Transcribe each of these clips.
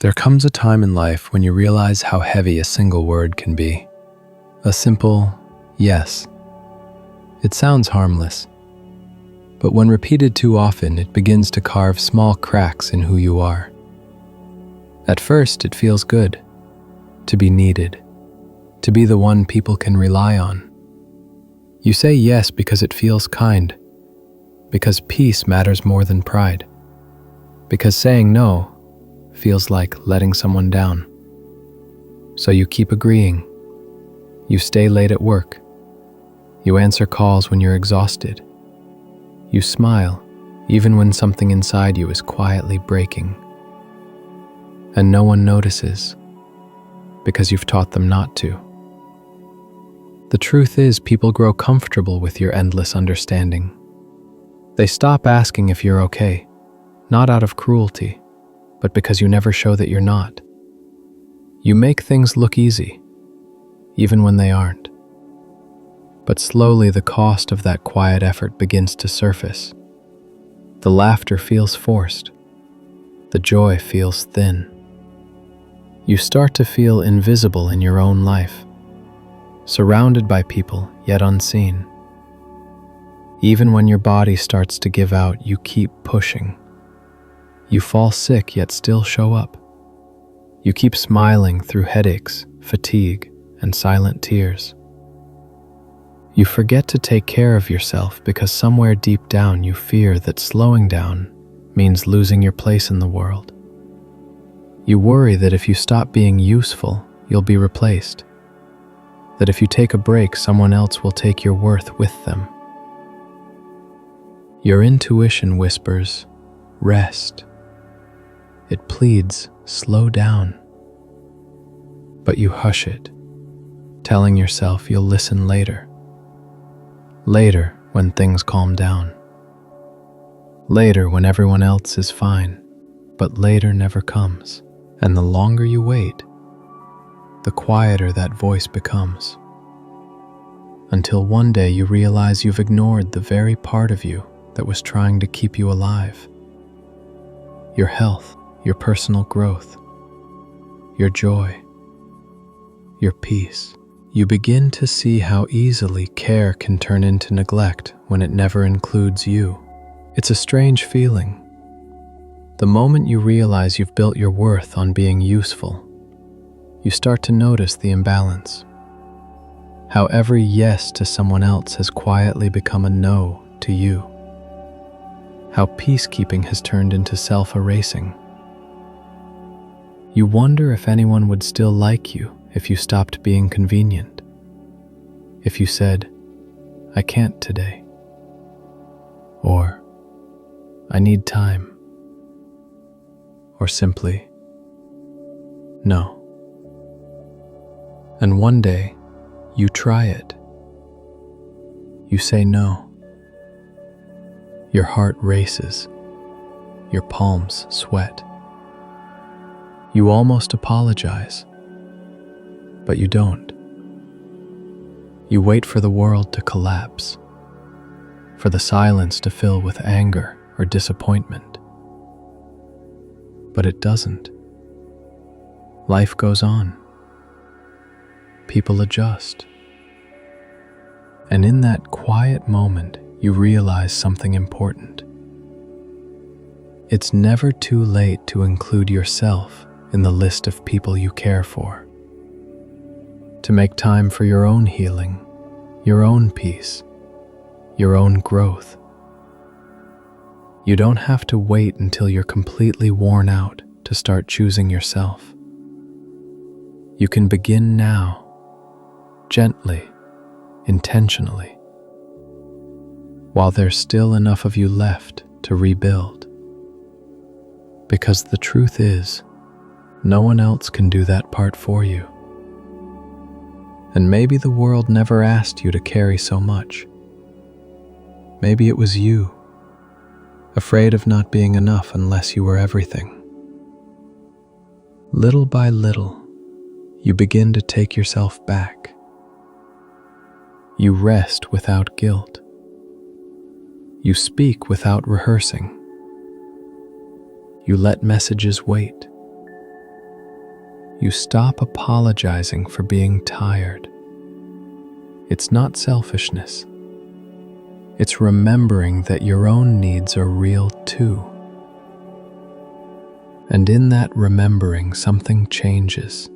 There comes a time in life when you realize how heavy a single word can be. A simple yes. It sounds harmless, but when repeated too often, it begins to carve small cracks in who you are. At first, it feels good to be needed, to be the one people can rely on. You say yes because it feels kind, because peace matters more than pride, because saying no feels like letting someone down. So you keep agreeing. You stay late at work. You answer calls when you're exhausted. You smile even when something inside you is quietly breaking. And no one notices because you've taught them not to. The truth is, people grow comfortable with your endless understanding. They stop asking if you're okay, not out of cruelty, but because you never show that you're not. You make things look easy, even when they aren't. But slowly the cost of that quiet effort begins to surface. The laughter feels forced. The joy feels thin. You start to feel invisible in your own life, surrounded by people, yet unseen. Even when your body starts to give out, you keep pushing. You fall sick, yet still show up. You keep smiling through headaches, fatigue, and silent tears. You forget to take care of yourself because somewhere deep down you fear that slowing down means losing your place in the world. You worry that if you stop being useful, you'll be replaced. That if you take a break, someone else will take your worth with them. Your intuition whispers, rest. It pleads, slow down. But you hush it, telling yourself you'll listen later. Later, when things calm down. Later, when everyone else is fine. But later never comes. And the longer you wait, the quieter that voice becomes. Until one day you realize you've ignored the very part of you that was trying to keep you alive. Your health, your personal growth, your joy, your peace. You begin to see how easily care can turn into neglect when it never includes you. It's a strange feeling. The moment you realize you've built your worth on being useful, you start to notice the imbalance. How every yes to someone else has quietly become a no to you. How peacekeeping has turned into self-erasing. You wonder if anyone would still like you if you stopped being convenient. If you said, I can't today. Or, I need time. Or simply, no. And one day, you try it. You say no. Your heart races. Your palms sweat. You almost apologize, but you don't. You wait for the world to collapse, for the silence to fill with anger or disappointment. But it doesn't. Life goes on. People adjust. And in that quiet moment, you realize something important. It's never too late to include yourself in the list of people you care for. To make time for your own healing, your own peace, your own growth. You don't have to wait until you're completely worn out to start choosing yourself. You can begin now, gently, intentionally, while there's still enough of you left to rebuild. Because the truth is, no one else can do that part for you. And maybe the world never asked you to carry so much. Maybe it was you, afraid of not being enough unless you were everything. Little by little, you begin to take yourself back. You rest without guilt. You speak without rehearsing. You let messages wait. You stop apologizing for being tired. It's not selfishness. It's remembering that your own needs are real too. And in that remembering, something changes.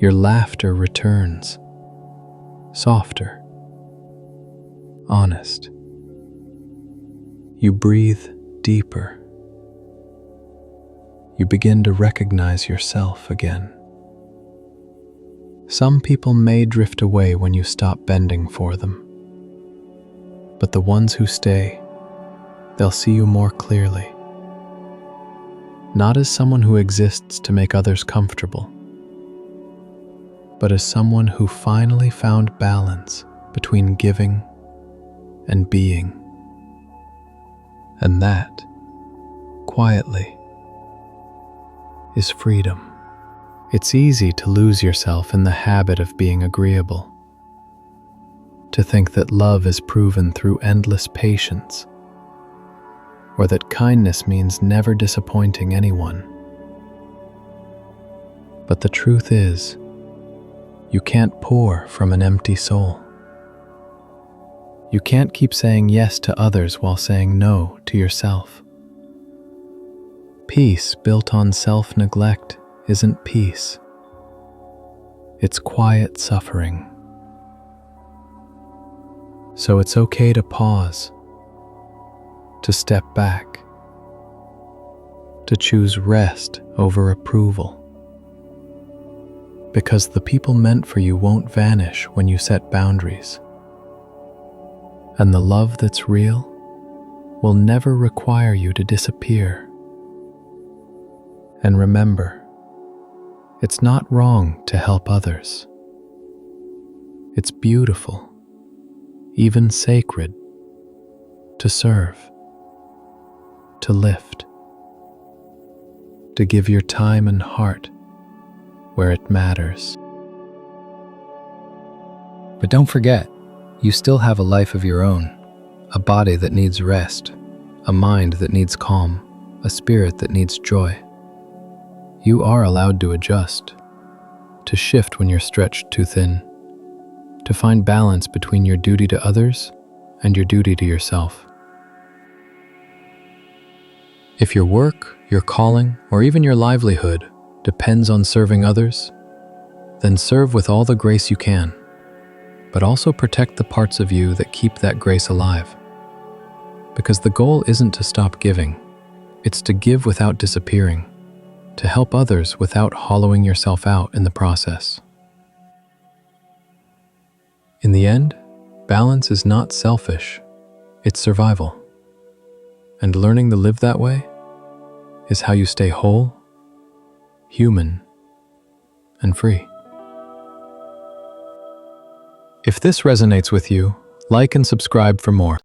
Your laughter returns, softer, honest. You breathe deeper. You begin to recognize yourself again. Some people may drift away when you stop bending for them. But the ones who stay, they'll see you more clearly. Not as someone who exists to make others comfortable, but as someone who finally found balance between giving and being. And that, quietly, is freedom. It's easy to lose yourself in the habit of being agreeable, to think that love is proven through endless patience, or that kindness means never disappointing anyone. But the truth is, you can't pour from an empty soul. You can't keep saying yes to others while saying no to yourself. Peace built on self-neglect isn't peace. It's quiet suffering. So it's okay to pause, to step back, to choose rest over approval. Because the people meant for you won't vanish when you set boundaries. And the love that's real will never require you to disappear. And remember, it's not wrong to help others. It's beautiful, even sacred, to serve, to lift, to give your time and heart where it matters. But don't forget, you still have a life of your own, a body that needs rest, a mind that needs calm, a spirit that needs joy. You are allowed to adjust, to shift when you're stretched too thin, to find balance between your duty to others and your duty to yourself. If your work, your calling, or even your livelihood depends on serving others, then serve with all the grace you can, but also protect the parts of you that keep that grace alive. Because the goal isn't to stop giving, it's to give without disappearing, to help others without hollowing yourself out in the process. In the end, balance is not selfish, it's survival. And learning to live that way is how you stay whole, human, and free. If this resonates with you, like and subscribe for more.